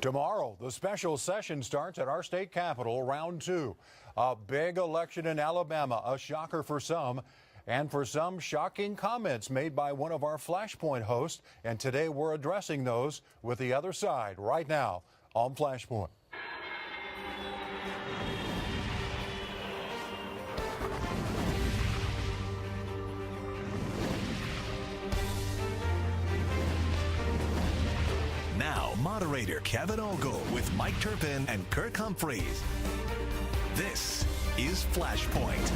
Tomorrow, the special session starts at our state capitol, round two. A big election in Alabama, a shocker for some, and for some, shocking comments made by one of our Flashpoint hosts. And today we're addressing those with the other side right now on Flashpoint. Now, moderator Kevin Ogle with Mike Turpin and Kirk Humphreys. This is Flashpoint.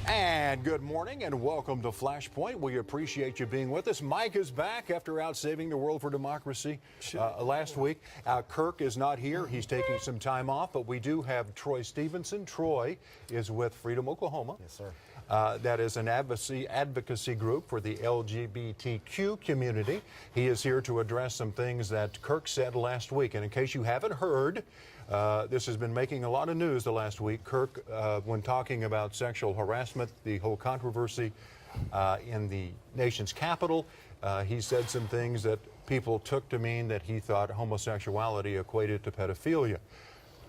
And good morning and welcome to Flashpoint. We appreciate you being with us. Mike is back after out saving the world for democracy last week. Kirk is not here. He's taking some time off, but we do have Troy Stevenson. Troy is with Freedom, Oklahoma. Yes, sir. That is an advocacy group for the LGBTQ community. He is here to address some things that Kirk said last week. And in case you haven't heard, this has been making a lot of news the last week. Kirk, when talking about sexual harassment, the whole controversy in the nation's capital, he said some things that people took to mean that he thought homosexuality equated to pedophilia.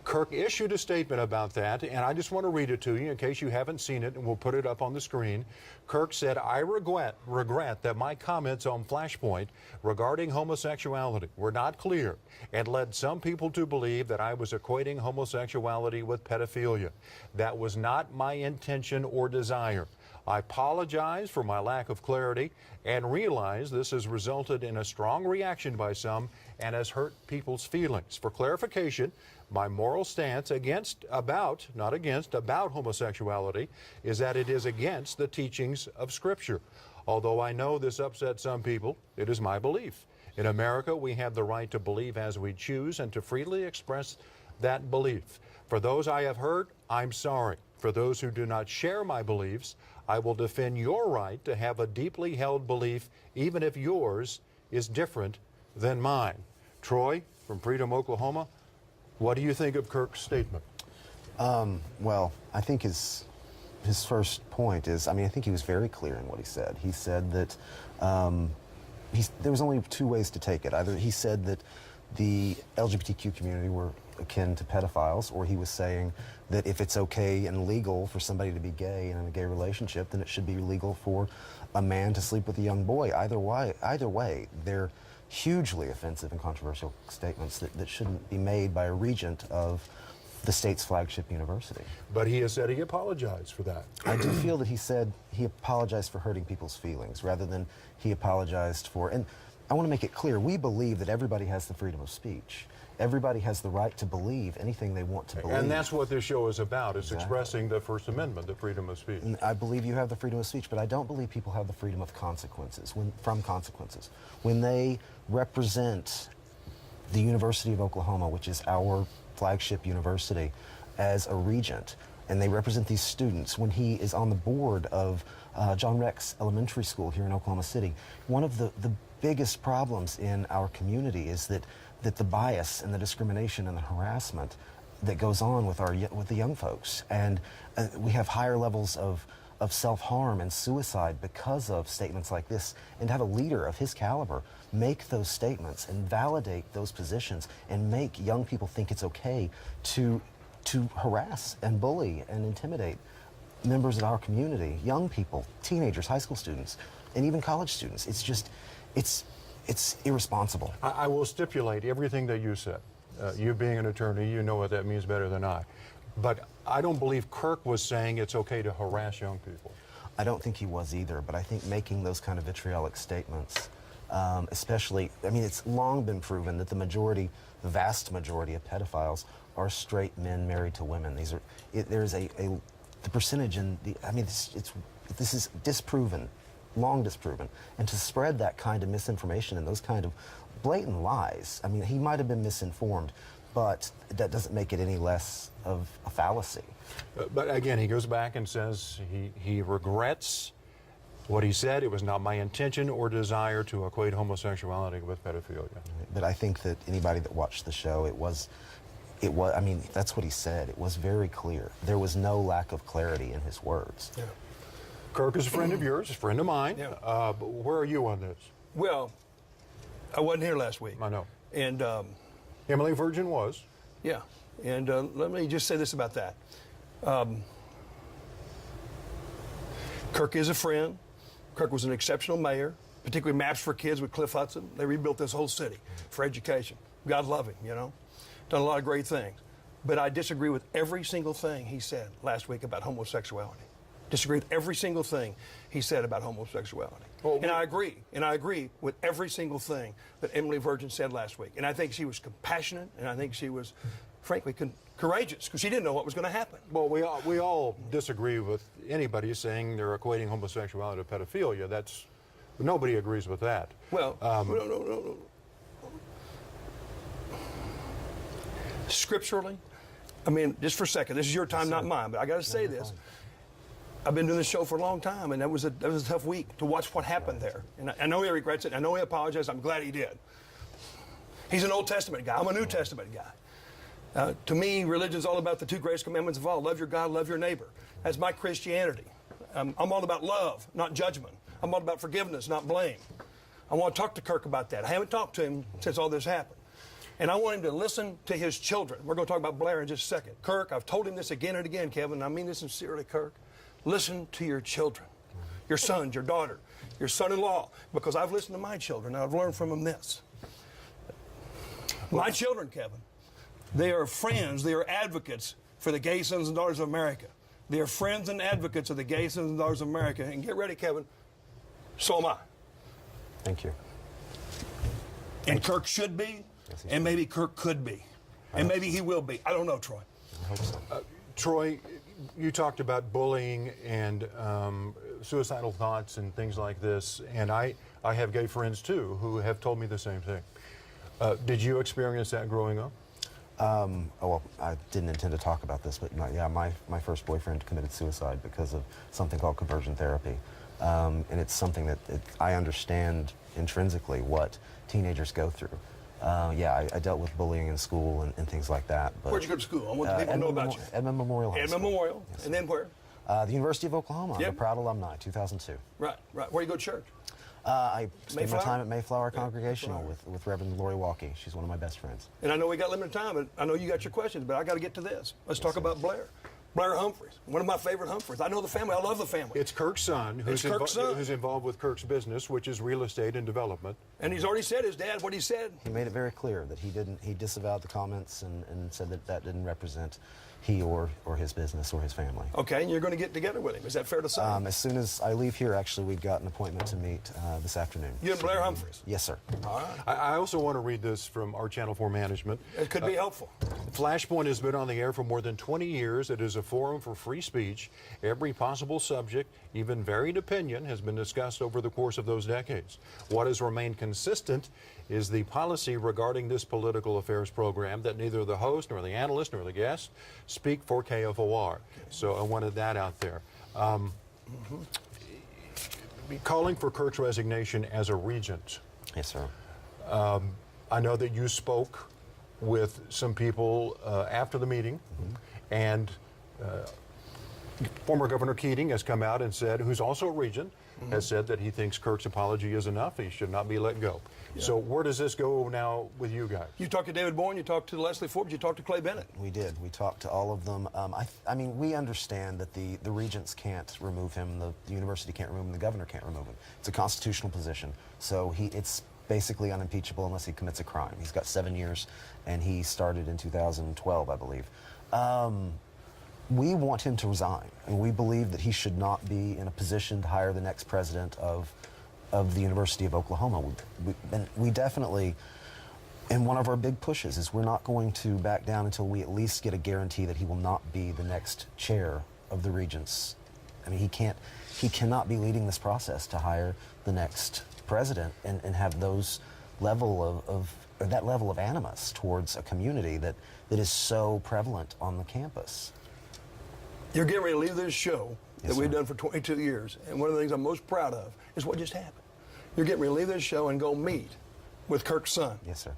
Kirk issued a statement about that, and I just want to read it to you in case you haven't seen it, and we'll put it up on the screen. Kirk said, "I regret that my comments on Flashpoint regarding homosexuality were not clear and led some people to believe that I was equating homosexuality with pedophilia. That was not my intention or desire. I apologize for my lack of clarity and realize this has resulted in a strong reaction by some and has hurt people's feelings. For clarification, my moral stance about homosexuality is that it is against the teachings of Scripture. Although I know this upsets some people, it is my belief. In America, we have the right to believe as we choose and to freely express that belief. For those I have hurt, I'm sorry. For those who do not share my beliefs, I will defend your right to have a deeply held belief, even if yours is different than mine." Troy from Freedom, Oklahoma, what do you think of Kirk's statement? Well, I think his first point is, I think he was very clear in what he said. He said that there was only two ways to take it. Either he said that the LGBTQ community were akin to pedophiles, or he was saying that if it's okay and legal for somebody to be gay and in a gay relationship, then it should be legal for a man to sleep with a young boy. Either way, they're hugely offensive and controversial statements that shouldn't be made by a regent of the state's flagship university. But he has said he apologized for that. I do feel that he said he apologized for hurting people's feelings rather than he apologized for, and I want to make it clear, we believe that everybody has the freedom of speech. Everybody has the right to believe anything they want to believe. And that's what this show is about. It's Exactly. Expressing the First Amendment, the freedom of speech. And I believe you have the freedom of speech, but I don't believe people have the freedom of consequences. When they represent the University of Oklahoma, which is our flagship university, as a regent, and they represent these students, when he is on the board of John Rex Elementary School here in Oklahoma City, one of the biggest problems in our community is that the bias and the discrimination and the harassment that goes on with the young folks, and we have higher levels of self-harm and suicide because of statements like this. And to have a leader of his caliber make those statements and validate those positions and make young people think it's okay to harass and bully and intimidate members of our community, young people, teenagers, high school students, and even college students. It's irresponsible. I will stipulate everything that you said. You being an attorney, you know what that means better than I. But I don't believe Kirk was saying it's okay to harass young people. I don't think he was either, but I think making those kind of vitriolic statements, especially, it's long been proven that the vast majority of pedophiles are straight men married to women. There's the percentage this is disproven, long disproven. And to spread that kind of misinformation and those kind of blatant lies, he might have been misinformed, but that doesn't make it any less of a fallacy. But again, he goes back and says he regrets what he said. It was not my intention or desire to equate homosexuality with pedophilia. But I think that anybody that watched the show, that's what he said. It was very clear. There was no lack of clarity in his words. Yeah. Kirk is a friend of yours, a friend of mine. Yeah. But where are you on this? Well, I wasn't here last week. I know. And Emily Virgin was. Yeah, and let me just say this about that. Kirk is a friend. Kirk was an exceptional mayor, particularly Maps for Kids with Cliff Hudson. They rebuilt this whole city for education. God love him, you know. Done a lot of great things. But I disagree with every single thing he said last week about homosexuality. Disagree with every single thing he said about homosexuality. Well, and I agree with every single thing that Emily Virgin said last week. And I think she was compassionate, and I think she was, frankly, courageous, because she didn't know what was going to happen. Well, we all disagree with anybody saying they're equating homosexuality to pedophilia. Nobody agrees with that. Well, no. Scripturally, I mean, just for a second, this is your time, not mine, but I got to say this. I've been doing this show for a long time, and that was a tough week to watch what happened there. And I know he regrets it. I know he apologized. I'm glad he did. He's an Old Testament guy. I'm a New Testament guy. To me, religion's all about the two greatest commandments of all: love your God, love your neighbor. That's my Christianity. I'm all about love, not judgment. I'm all about forgiveness, not blame. I want to talk to Kirk about that. I haven't talked to him since all this happened. And I want him to listen to his children. We're going to talk about Blair in just a second. Kirk, I've told him this again and again, Kevin, and I mean this sincerely, Kirk. Listen to your children, your sons, your daughter, your son-in-law, because I've listened to my children, and I've learned from them this. My children, Kevin, they are friends, they are advocates for the gay sons and daughters of America. They are friends and advocates of the gay sons and daughters of America. And get ready, Kevin, so am I. Thank you. And Kirk should be, and maybe Kirk could be, and maybe he will be. I don't know, Troy. I hope so. Troy, you talked about bullying and suicidal thoughts and things like this, and I have gay friends too who have told me the same thing. Did you experience that growing up? Well, I didn't intend to talk about this, but my first boyfriend committed suicide because of something called conversion therapy. And it's something that I understand intrinsically what teenagers go through. I dealt with bullying in school and things like that. But, Where'd you go to school? I want the people to know about you. Edmond Memorial High Edmond School. Memorial. Yes, And then where? the University of Oklahoma. Yep. I'm a proud alumni, 2002. Right. Where you go to church? I spent Mayflower? my time at Mayflower Yeah, Congregational Mayflower. with Reverend Lori Walkie. She's one of my best friends. And I know we got limited time, but I know you got your questions, but I got to get to this. Let's talk about Blair. Blair Humphreys, one of my favorite Humphreys. I know the family. I love the family. It's Kirk's son who's involved with Kirk's business, which is real estate and development. And he's already said, his dad, what he said. He made it very clear that he disavowed the comments and said that didn't represent he or his business or his family. Okay, and you're going to get together with him. Is that fair to say? As soon as I leave here, actually, we've got an appointment to meet this afternoon. You and Blair Humphreys? Yes, sir. All right. I also want to read this from our Channel 4 management. It could be helpful. Flashpoint has been on the air for more than 20 years. It is a forum for free speech. Every possible subject, even varied opinion, has been discussed over the course of those decades. What has remained consistent is the policy regarding this political affairs program that neither the host nor the analyst nor the guest speak for KFOR. So I wanted that out there. Calling for Kirk's resignation as a regent. Yes, sir. I know that you spoke with some people after the meeting, and former Governor Keating has come out and said, who's also a regent, has said that he thinks Kirk's apology is enough. He should not be let go. Yeah. So where does this go now with you guys? You talked to David Bourne, you talked to Leslie Forbes, you talked to Clay Bennett. We did. We talked to all of them. I mean, we understand that the regents can't remove him, the university can't remove him, the governor can't remove him. It's a constitutional position. So it's basically unimpeachable unless he commits a crime. He's got 7 years, and he started in 2012, I believe. We want him to resign, and we believe that he should not be in a position to hire the next president of the University of Oklahoma. We definitely, and one of our big pushes is we're not going to back down until we at least get a guarantee that he will not be the next chair of the regents. I mean, he cannot be leading this process to hire the next president and have those that level of animus towards a community that is so prevalent on the campus. You're getting ready to leave this show Yes, that we've sir. done for 22 years, and one of the things I'm most proud of is what just happened. You're getting ready to leave this show and go meet with Kirk's son. Yes, sir.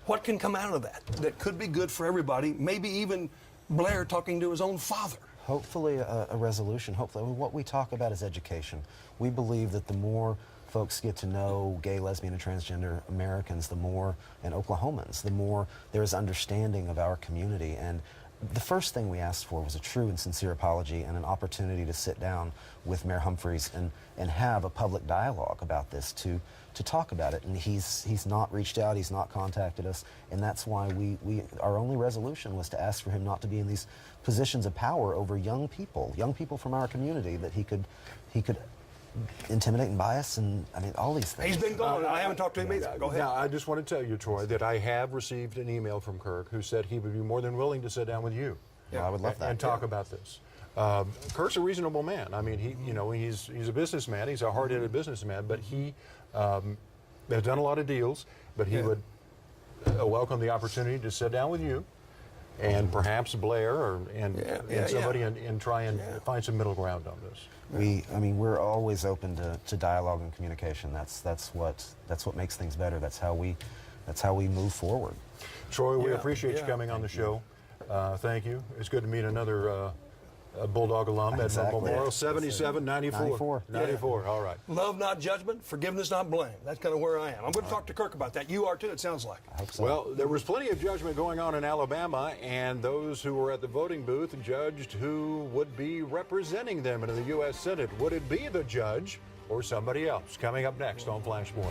What can come out of that could be good for everybody, maybe even Blair talking to his own father? Hopefully a resolution. Hopefully, what we talk about is education. We believe that the more folks get to know gay, lesbian, and transgender Americans, the more, and Oklahomans, the more there is understanding of our community. And the first thing we asked for was a true and sincere apology and an opportunity to sit down with Mayor Humphreys and have a public dialogue about this, to talk about it. And he's not reached out, he's not contacted us, and that's why our only resolution was to ask for him not to be in these positions of power over young people from our community, that he could intimidate and bias, and I mean, all these things. He's been gone. I haven't talked to him either. Go ahead. Now, I just want to tell you, Troy, that I have received an email from Kirk who said he would be more than willing to sit down with you. Well, I would love that. And talk about this. Kirk's a reasonable man. I mean, he's a businessman. He's a hard-headed businessman, but he has done a lot of deals. But he would welcome the opportunity to sit down with you, and perhaps Blair and somebody, and try and find some middle ground on this. We're always open to dialogue and communication. That's what makes things better. That's how we move forward. Troy, we appreciate you coming on the show. Thank you. It's good to meet another Bulldog alum at Memorial. 77, 94. 94, all right. Love, not judgment. Forgiveness, not blame. That's kind of where I am. I'm going to talk to Kirk about that. You are too, it sounds like. I hope so. Well, there was plenty of judgment going on in Alabama, and those who were at the voting booth judged who would be representing them in the U.S. Senate. Would it be the judge or somebody else? Coming up next on Flashpoint.